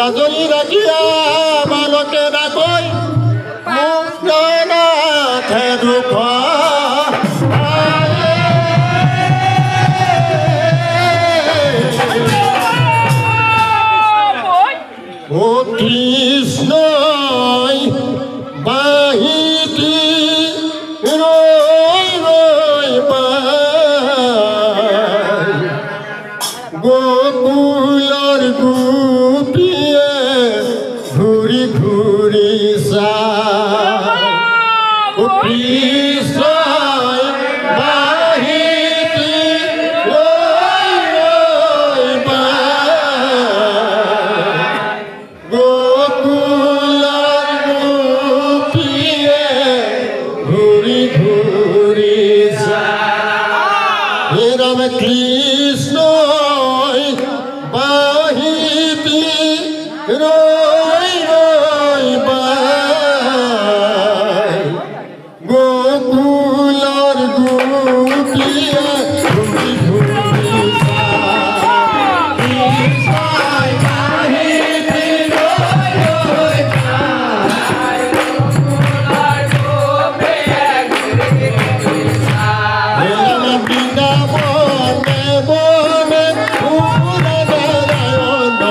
আজৰি ৰাখিয়া বালকে নাকৈ মুক্ত নাথে দুখ ও কৃষ্ণই বাহিতি রই রই পায় গোকুলর গোপিয়ে ঘুরি ঘুরি যায় ও কৃষ্ণই বাহিতি রই রই পায় গোকুলর গোপিয়ে ঘুরি ঘুরি যায় হে রাম কৃষ্ণ বাহিতি রই রই পায় গোকুলর গোপিয়ে ঘুরি ঘুরি যায় বাহিতি রই রই পায় বৃন্দাবনে বনে ফুলে নারায়ণ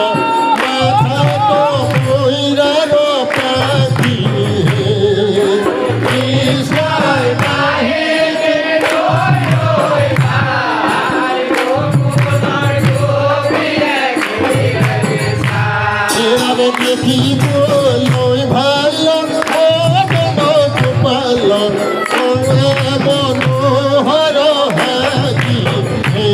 মাথা তো বৈরার পাখি কৃষ্ণায় বাহিতি রই রই পায় গোকুলর গোপিয়ে ঘুরি ঘুরি যায় এভাবে দেখিব লই ভালো মন গোপাল মনোহর হাকি হে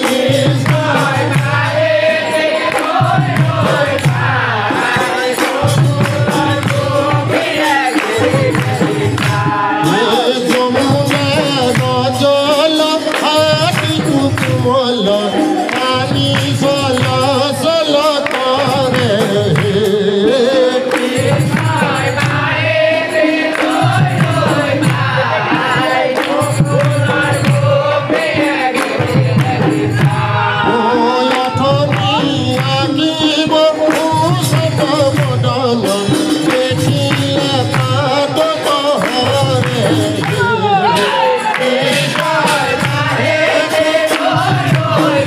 কৃষ্ণায় বাহিতি রই রই পায় গোকুলর গোপিয়ে ঘুরি ঘুরি যায় যমুনা জল হাতি কুকুমল পানি চল চল করে হে কৃষ্ণায় বাহিতি রই রই পায় গোকুলর গোপিয়ে ঘুরি ঘুরি যায় ও অথমি আগিব ভূষণ বদন দেখিলে পাদক হরে কৃষ্ণায় বাহিতি রই রই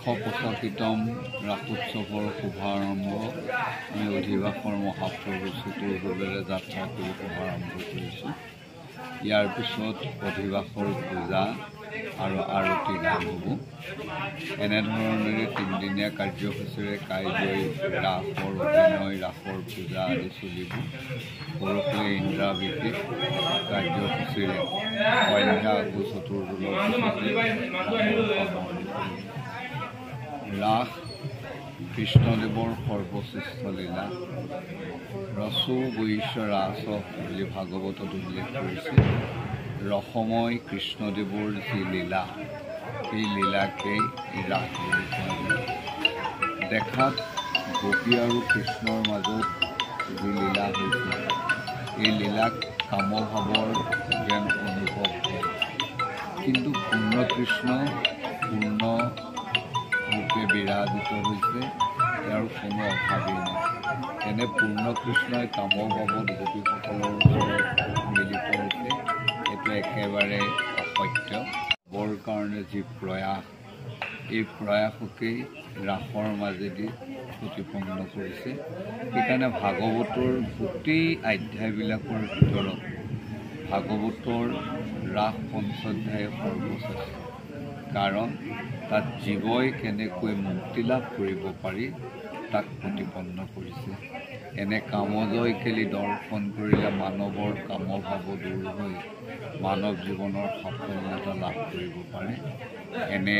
185তম ৰাসোৎসৱৰ শুভাৰম্ভ আমি অধিবাসৰ মহাপ্ৰভু চতুৰ্দুলেৰে যাত্ৰা কৰি শুভাৰম্ভ কৰিছোঁ। ইয়াৰ পিছত অধিবাসৰ পূজা আৰু আৰতি গান হ'ব। এনেধৰণেৰে তিনিদিনীয়া কাৰ্যসূচীৰে কাইলৈ ৰাসৰ অভিনয়, ৰাসৰ পূজা আদি চলিব। পৰহিলৈ ইন্দ্ৰাবৃত্তি কাৰ্যসূচীৰে সন্ধ্যা আকৌ চতুৰ্দুলৰ ৰাস কৃষ্ণদেৱৰ সৰ্বশ্ৰেষ্ঠ লীলা। ৰসো বৈশ্য ৰাস বুলি ভাগৱতত উল্লেখ কৰিছে। ৰসময় কৃষ্ণদেৱৰ যি লীলা, সেই লীলাকেই ৰাস বুলি কোৱা যায়। দেখাত গোপী আৰু কৃষ্ণৰ মাজত যি লীলা হৈছে, এই লীলাক কামভাৱৰ যেন অনুভৱ হয়, কিন্তু পূৰ্ণ কৃষ্ণ পূৰ্ণ ৰূপে বিৰাজিত হৈছে, ইয়াৰ কোনো অভাৱেই নাই। এনে পূৰ্ণ কৃষ্ণই কামভাৱত গোপীসকলৰ ওচৰত মিলিত হৈছে, এইটো একেবাৰে অসত্য। বৰ কাৰণে যি প্ৰয়াস, এই প্ৰয়াসকেই ৰাসৰ মাজেদি প্ৰতিপন্ন কৰিছে। সেইকাৰণে ভাগৱতৰ গোটেই অধ্যায়বিলাকৰ ভিতৰত ভাগৱতৰ ৰাস পঞ্চধ্যায় সৰ্বশ্ৰেষ্ঠ। কাৰণ তাত জীৱই কেনেকৈ মুক্তি লাভ কৰিব পাৰি তাক প্ৰতিপন্ন কৰিছে। এনে কামজয় কেলি দৰ্শন কৰিলে মানৱৰ কামভাৱ দূৰ হৈ মানৱ জীৱনৰ সাফল্যতা লাভ কৰিব পাৰে। এনে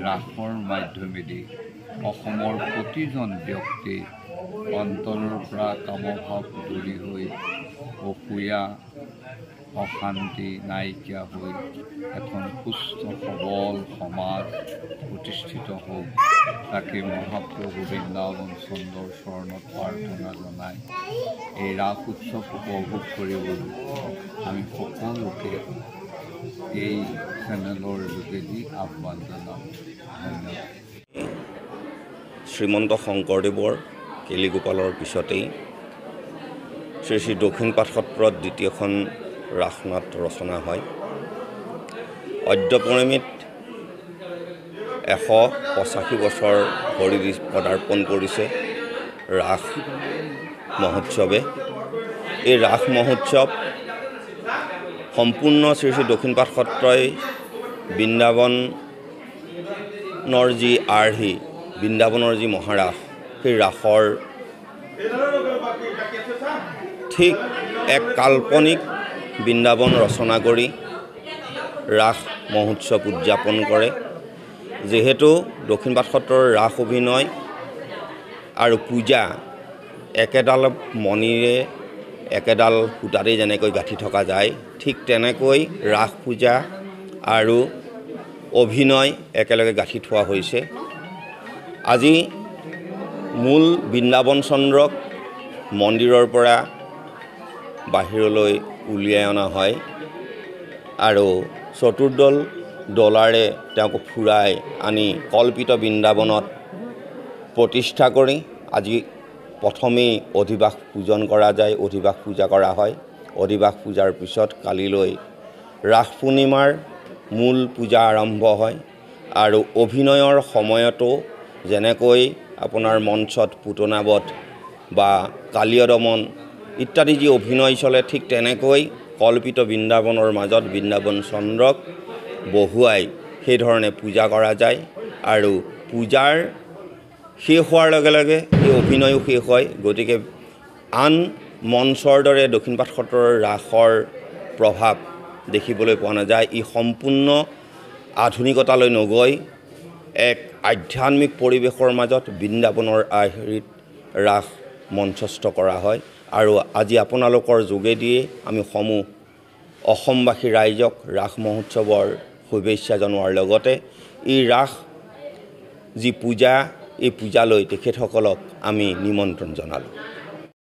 ৰাসৰ মাধ্যমেদি অসমৰ প্ৰতিজন ব্যক্তি অন্তৰৰ পৰা কামভাৱ দূৰী হৈ অসূয়া অশান্তি নাইকিয়া হৈ এখন সুস্থ সবল সমাজ প্ৰতিষ্ঠিত হওক, তাকে মহাপ্ৰভু বৃন্দাবন চন্দ্ৰৰ চৰণত প্ৰাৰ্থনা জনাই এই ৰাস উৎসৱ উপভোগ কৰিবলৈ আমি সকলোকে এই চেনেলৰ যোগেদি আহ্বান জনাওঁ। ধন্যবাদ। শ্ৰীমন্ত শংকৰদেৱৰ কেলিগোপালৰ পিছতেই শ্ৰী শ্ৰী দক্ষিণপাট সত্ৰত দ্বিতীয়খন ৰাসনাট ৰচনা হয়। অদ্যপৰিমিত 185 বছৰ ভৰি পদাৰ্পণ কৰিছে ৰাস মহোৎসৱে। এই ৰাস মহোৎসৱ সম্পূৰ্ণ শ্ৰী শ্ৰী দক্ষিণপাট সত্ৰই বৃন্দাবনৰ যি আৰ্হি, বৃন্দাবনৰ যি মহাৰাস, সেই ৰাসৰ ঠিক এক কাল্পনিক বৃন্দাবন ৰচনা কৰি ৰাস মহোৎসৱ উদযাপন কৰে। যিহেতু দক্ষিণপাট সত্ৰৰ ৰাস অভিনয় আৰু পূজা একেডাল মণিৰে একেডাল সূতাৰে যেনেকৈ গাঁঠি থকা যায়, ঠিক তেনেকৈ ৰাস পূজা আৰু অভিনয় একেলগে গাঁঠি থোৱা হৈছে। আজি মূল বৃন্দাবন চন্দ্ৰক মন্দিৰৰ পৰা বাহিৰলৈ উলিয়াই অনা হয় আৰু চতুৰ্দল ডলাৰে তেওঁক ফুৰাই আনি কল্পিত বৃন্দাবনত প্ৰতিষ্ঠা কৰি আজি প্ৰথমেই অধিবাস পূজন কৰা যায়, অধিবাস পূজা কৰা হয়। অধিবাস পূজাৰ পিছত কালিলৈ ৰাস পূৰ্ণিমাৰ মূল পূজা আৰম্ভ হয় আৰু অভিনয়ৰ সময়তো যেনেকৈ আপোনাৰ মঞ্চত পুতনাবধ বা কালীয় দমন ইত্যাদি যি অভিনয় চলে, ঠিক তেনেকৈ কল্পিত বৃন্দাবনৰ মাজত বৃন্দাবন চন্দ্ৰক বহুৱাই সেইধৰণে পূজা কৰা যায় আৰু পূজাৰ শেষ হোৱাৰ লগে লগে এই অভিনয়ো শেষ হয়। গতিকে আন মঞ্চৰ দৰে দক্ষিণপাট সত্ৰৰ ৰাসৰ প্ৰভাৱ দেখিবলৈ পোৱা নাযায়। ই সম্পূৰ্ণ আধুনিকতালৈ নগৈ এক আধ্যাত্মিক পৰিৱেশৰ মাজত বৃন্দাবনৰ আৰ্হিত ৰাস মঞ্চস্থ কৰা হয় আৰু আজি আপোনালোকৰ যোগেদিয়ে আমি সমূহ অসমবাসী ৰাইজক ৰাস মহোৎসৱৰ শুভেচ্ছা জনোৱাৰ লগতে এই ৰাস যি পূজা, এই পূজালৈ তেখেতসকলক আমি নিমন্ত্ৰণ জনালোঁ।